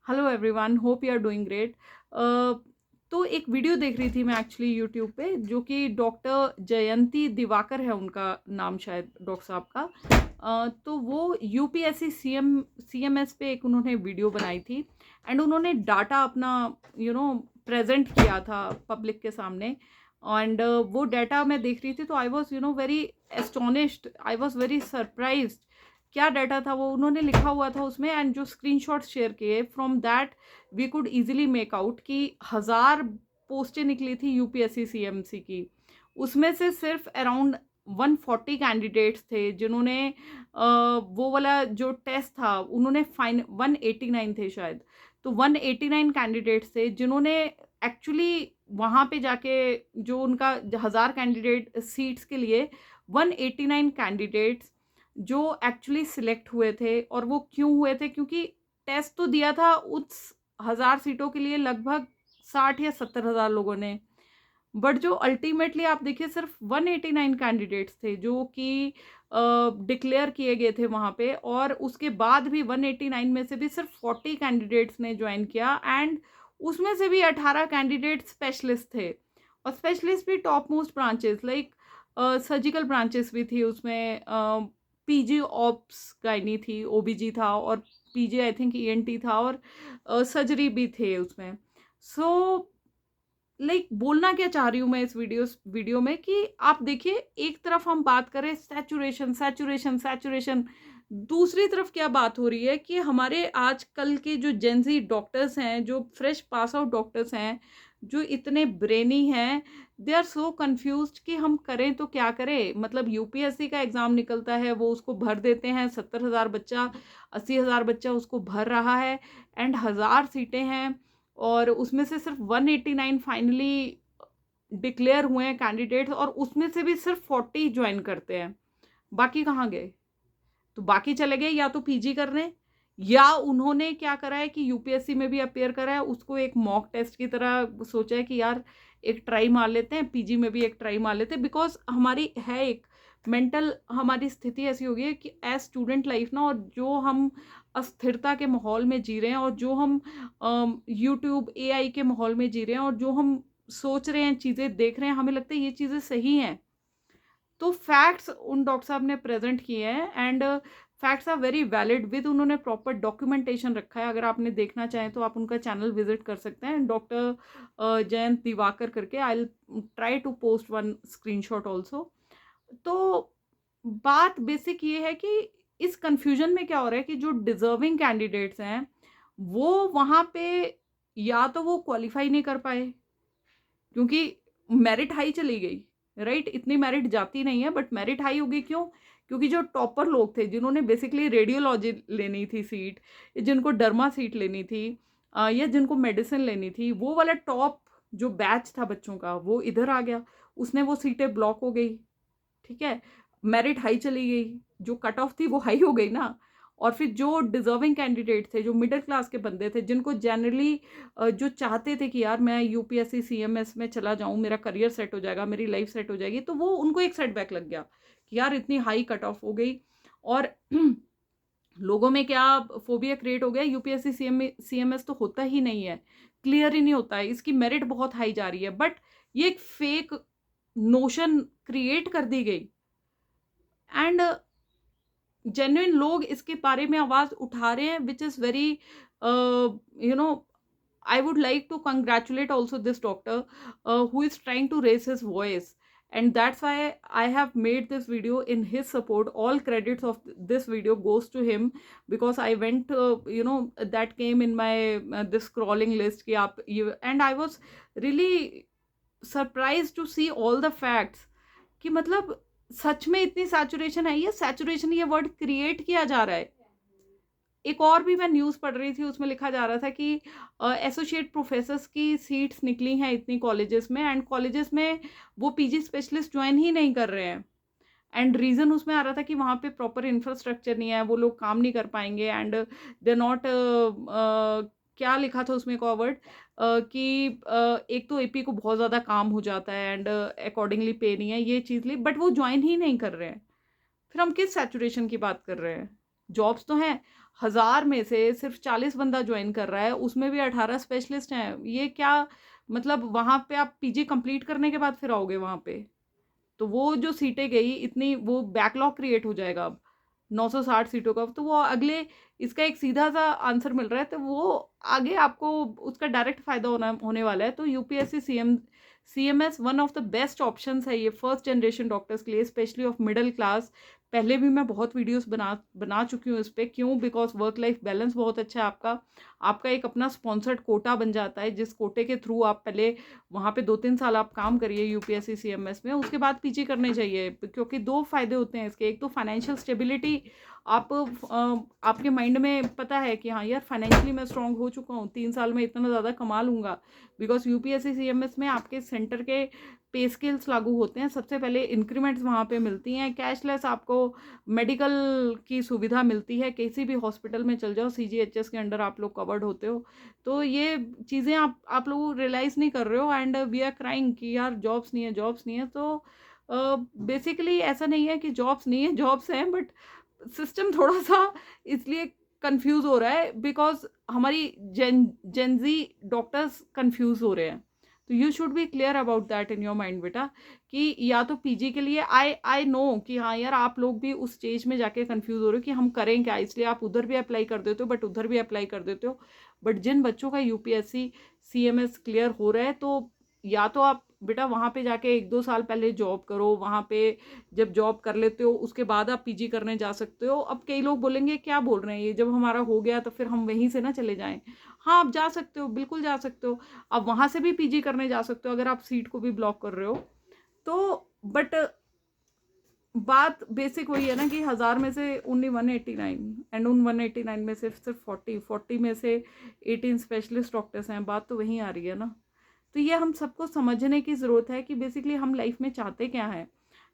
Hello everyone, hope you are doing great. तो एक video देख रही थी मैं एक्चुअली यूट्यूब पे, जो कि डॉक्टर जयंती दिवाकर है उनका नाम, शायद डॉक्टर साहब का। तो वो यूपीएससी सीएमएस पे एक उन्होंने वीडियो बनाई थी एंड उन्होंने डाटा अपना प्रेजेंट किया था पब्लिक के सामने। एंड वो डाटा मैं देख रही थी तो I was very astonished, I was very surprised. क्या डाटा था वो उन्होंने लिखा हुआ था उसमें, एंड जो स्क्रीनशॉट शेयर किए from that we could easily make out कि 1000 पोस्टें निकली थी यूपीएससी सीएमसी की। उसमें से सिर्फ अराउंड 140 कैंडिडेट्स थे जिन्होंने वो वाला जो टेस्ट था उन्होंने फाइन 189 थे शायद। तो 189 कैंडिडेट्स थे जिन्होंने एक्चुअली वहाँ पे जाके जो उनका 1000 कैंडिडेट सीट्स के लिए 189 कैंडिडेट्स जो एक्चुअली सिलेक्ट हुए थे। और वो क्यों हुए थे? क्योंकि टेस्ट तो दिया था उस 1000 सीटों के लिए लगभग 60 या 70 हज़ार लोगों ने, बट जो अल्टीमेटली आप देखिए सिर्फ 189 कैंडिडेट्स थे जो कि डिक्लेयर किए गए थे वहाँ पे। और उसके बाद भी 189 में से भी सिर्फ 40 कैंडिडेट्स ने ज्वाइन किया, एंड उसमें से भी 18 कैंडिडेट स्पेशलिस्ट थे। और स्पेशलिस्ट भी top most branches like surgical branches भी थी उसमें। पीजी ऑप्स गायनी थी, ओबीजी था, और पीजी आई थिंक ईएनटी था, और सर्जरी भी थे उसमें। सो लाइक बोलना क्या चाह रही हूँ मैं इस वीडियो में कि आप देखिए, एक तरफ हम बात करें सैचुरेशन सैचुरेशन सैचुरेशन, दूसरी तरफ क्या बात हो रही है कि हमारे आजकल के जो जेंजी डॉक्टर्स हैं, जो फ्रेश पास आउट डॉक्टर्स हैं, जो इतने ब्रेनी हैं, दे आर सो कंफ्यूज्ड कि हम करें तो क्या करें। मतलब यूपीएससी का एग्ज़ाम निकलता है, वो उसको भर देते हैं, 70,000 बच्चा, 80,000 बच्चा उसको भर रहा है, एंड 1000 सीटें हैं, और उसमें से सिर्फ 189 फाइनली डिक्लेयर हुए हैं कैंडिडेट्स, और उसमें से भी सिर्फ 40 ज्वाइन करते हैं। बाकी कहाँ गए? तो बाकी चले गए या तो पीजी करने, या उन्होंने क्या करा है कि यूपीएससी में भी अपेयर करा है, उसको एक मॉक टेस्ट की तरह सोचा है कि यार एक ट्राई मार लेते हैं, पीजी में भी एक ट्राई मार लेते हैं। बिकॉज हमारी है एक मेंटल, हमारी स्थिति ऐसी हो गई है कि एज स्टूडेंट लाइफ ना, और जो हम अस्थिरता के माहौल में जी रहे हैं, और जो हम यूट्यूब एआई के माहौल में जी रहे हैं, और जो हम सोच रहे हैं, चीज़ें देख रहे हैं, हमें लगता है ये चीज़ें सही हैं। तो फैक्ट्स उन डॉक्टर साहब ने प्रेजेंट किए हैं, and facts are very valid with, उन्होंने प्रॉपर डॉक्यूमेंटेशन रखा है। अगर आपने देखना चाहें तो आप उनका चैनल विजिट कर सकते हैं, डॉक्टर जयंत दिवाकर करके। I try to post one screenshot also. तो बात बेसिक ये है कि इस कंफ्यूजन में क्या हो रहा है कि जो डिजर्विंग कैंडिडेट्स हैं वो वहाँ पे या तो वो क्वालिफाई नहीं कर पाए क्योंकि मेरिट हाई चली गई, राइट? इतनी मेरिट जाती नहीं है बट मेरिट हाई हो गई। क्यों? क्योंकि जो टॉपर लोग थे जिन्होंने बेसिकली रेडियोलॉजी लेनी थी सीट, जिनको डर्मा सीट लेनी थी, या जिनको मेडिसिन लेनी थी, वो वाला टॉप जो बैच था बच्चों का वो इधर आ गया, उसने वो सीटें ब्लॉक हो गई। ठीक है, मेरिट हाई चली गई, जो कट ऑफ थी वो हाई हो गई ना। और फिर जो डिजर्विंग कैंडिडेट थे, जो मिडिल क्लास के बंदे थे, जिनको जनरली जो चाहते थे कि यार मैं यूपीएससी सीएमएस में चला जाऊं, मेरा करियर सेट हो जाएगा, मेरी लाइफ सेट हो जाएगी, तो वो उनको एक सेटबैक लग गया कि यार इतनी हाई कट ऑफ हो गई। और लोगों में क्या फोबिया क्रिएट हो गया, यूपीएससी सीएमएस तो होता ही नहीं है, क्लियर ही नहीं होता है, इसकी मेरिट बहुत हाई जा रही है। बट ये एक फेक नोशन क्रिएट कर दी गई, एंड जेन्युइन लोग इसके बारे में आवाज उठा रहे हैं, which is very you know I would like to congratulate also this doctor who is trying to raise his voice, and that's why I have made this video in his support. All credits of this video goes to him because I went that came in my this scrolling list ki aap and I was really surprised to see all the facts कि मतलब सच में इतनी saturation है। ये saturation, ये word create किया जा रहा है। एक और भी मैं न्यूज़ पढ़ रही थी, उसमें लिखा जा रहा था कि एसोसिएट प्रोफेसर्स की सीट्स निकली हैं इतनी कॉलेजेस में, एंड कॉलेजेस में वो पीजी स्पेशलिस्ट ज्वाइन ही नहीं कर रहे हैं। एंड रीज़न उसमें आ रहा था कि वहाँ पे प्रॉपर इंफ्रास्ट्रक्चर नहीं है, वो लोग काम नहीं कर पाएंगे, एंड दे नॉट क्या लिखा था उसमें एक और वर्ड कि एक तो एपी को बहुत ज़्यादा काम हो जाता है, एंड अकॉर्डिंगली पे नहीं है, ये चीज़ ली, बट वो ज्वाइन ही नहीं कर रहे हैं। फिर हम किस सैचुरेशन की बात कर रहे हैं? जॉब्स तो हैं। 1000 में से सिर्फ 40 बंदा ज्वाइन कर रहा है, उसमें भी 18 स्पेशलिस्ट हैं। ये क्या मतलब, वहाँ पे आप पीजी कंप्लीट करने के बाद फिर आओगे वहाँ पे, तो वो जो सीटें गई इतनी, वो बैकलॉग क्रिएट हो जाएगा अब 960 सीटों का। तो वो अगले, इसका एक सीधा सा आंसर मिल रहा है, तो वो आगे आपको उसका डायरेक्ट फायदा होने वाला है। तो UPSC CMS one of the best options है ये फर्स्ट जनरेशन डॉक्टर्स के लिए, स्पेशली ऑफ मिडिल क्लास। पहले भी मैं बहुत वीडियोस बना चुकी हूँ इस पर। क्यों? बिकॉज वर्क लाइफ बैलेंस बहुत अच्छा है आपका। आपका एक अपना स्पॉन्सर्ड कोटा बन जाता है, जिस कोटे के थ्रू आप पहले वहाँ पे 2-3 साल आप काम करिए यूपीएससी सीएमएस में, उसके बाद पीजी करने चाहिए। क्योंकि 2 फायदे होते हैं इसके। एक तो फाइनेंशियल स्टेबिलिटी, आप आपके माइंड में पता है कि हाँ यार फाइनेंशियली मैं स्ट्रांग हो चुका हूँ, 3 साल में इतना ज़्यादा कमा लूँगा। बिकॉज यूपीएससी सीएमएस में आपके सेंटर के पे स्केल्स लागू होते हैं। सबसे पहले इंक्रीमेंट्स वहाँ पे मिलती हैं, कैशलेस आपको मेडिकल की सुविधा मिलती है, किसी भी हॉस्पिटल में चल जाओ, सीजीएचएस के अंडर आप लोग कवर्ड होते हो। तो ये चीज़ें आप लोग रियलाइज़ नहीं कर रहे हो, एंड वी आर क्राइंग कि यार जॉब्स नहीं है, जॉब्स नहीं है। तो बेसिकली ऐसा नहीं है कि जॉब्स नहीं है, जॉब्स हैं, बट सिस्टम थोड़ा सा इसलिए कंफ्यूज हो रहा है बिकॉज हमारी जेनजी डॉक्टर्स कंफ्यूज हो रहे हैं। तो you should be clear about that in your mind बेटा, कि या तो पीजी के लिए आई नो कि हाँ यार आप लोग भी उस स्टेज में जाके कंफ्यूज हो रहे हो कि हम करें क्या, इसलिए आप उधर भी अप्लाई कर देते हो, बट उधर भी अप्लाई कर देते हो। बट जिन बच्चों का यूपीएससी सीएमएस क्लियर हो रहा है, तो या तो आप बेटा वहाँ पे जाके 1-2 साल पहले जॉब करो, वहाँ पे जब जॉब कर लेते हो उसके बाद आप पीजी करने जा सकते हो। अब कई लोग बोलेंगे क्या बोल रहे हैं ये, जब हमारा हो गया तो फिर हम वहीं से ना चले जाएं। हाँ आप जा सकते हो, बिल्कुल जा सकते हो। आप वहाँ से भी पीजी करने जा सकते हो अगर आप सीट को भी ब्लॉक कर रहे हो तो। बट बात बेसिक वही है ना कि 1000 में से ओनली 189, एंड उन 189 में से सिर्फ 40 में से 18 स्पेशलिस्ट डॉक्टर्स हैं। बात तो वहीं आ रही है ना। तो ये हम सबको समझने की ज़रूरत है कि बेसिकली हम लाइफ में चाहते क्या हैं।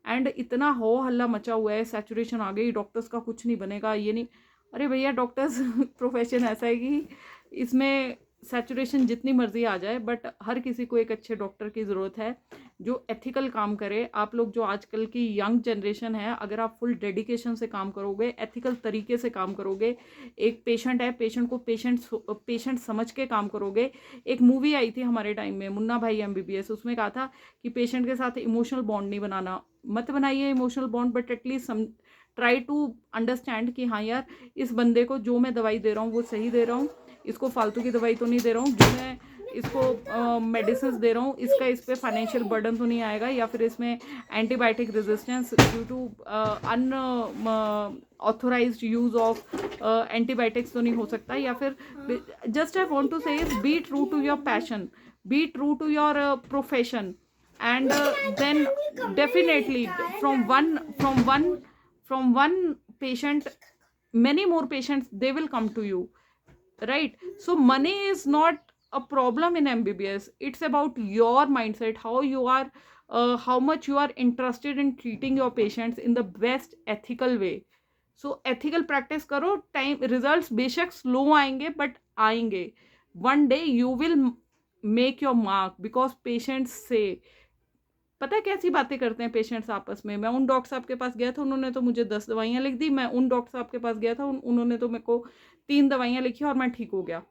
एंड इतना हो हल्ला मचा हुआ है, सैचुरेशन आ गई, डॉक्टर्स का कुछ नहीं बनेगा, ये नहीं। अरे भैया डॉक्टर्स प्रोफेशन ऐसा है कि इसमें सैचुरेशन जितनी मर्जी आ जाए, बट हर किसी को एक अच्छे डॉक्टर की ज़रूरत है जो एथिकल काम करे। आप लोग जो आजकल की यंग जनरेशन है, अगर आप फुल डेडिकेशन से काम करोगे, एथिकल तरीके से काम करोगे, एक पेशेंट है, पेशेंट को पेशेंट समझ के काम करोगे। एक मूवी आई थी हमारे टाइम में, मुन्ना भाई एमबीबीएस, उसमें कहा था कि पेशेंट के साथ इमोशनल बॉन्ड नहीं बनाना। मत बनाइए emotional bond, but at least try to understand कि हाँ यार इस बंदे को जो मैं दवाई दे रहा हूँ वो सही दे रहा हूँ, इसको फालतू की दवाई तो नहीं दे रहा हूँ, जो मैं इसको मेडिसिन दे रहा हूँ इसका इस पर फाइनेंशियल बर्डन तो नहीं आएगा, या फिर इसमें antibiotic resistance due to authorised use of antibiotics तो नहीं हो सकता। या फिर just I want to say be true to your passion, be true to your profession, and then definitely from one patient many more patients they will come to you, right? So money is not a problem in mbbs, it's about your mindset, how you are how much you are interested in treating your patients in the best ethical way. So ethical practice करो, time results बेशक slow आएंगे but आएंगे, one day you will make your mark because patients say, पता है कैसी बातें करते हैं पेशेंट्स आपस में। मैं उन डॉक्टर साहब के पास गया था, उन्होंने तो मुझे 10 दवाइयाँ लिख दी। मैं उन डॉक्टर साहब के पास गया था, उन्होंने तो मेरे को 3 दवाइयाँ लिखी और मैं ठीक हो गया।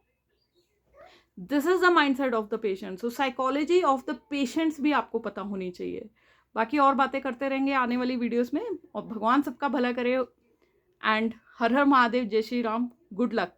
This is the mindset of the patient. So psychology of the patients भी आपको पता होनी चाहिए। बाकी और बातें करते रहेंगे आने वाली वीडियोस में, और भगवान सबका भला करे। एंड हर हर महादेव, जय श्री राम, गुड लक।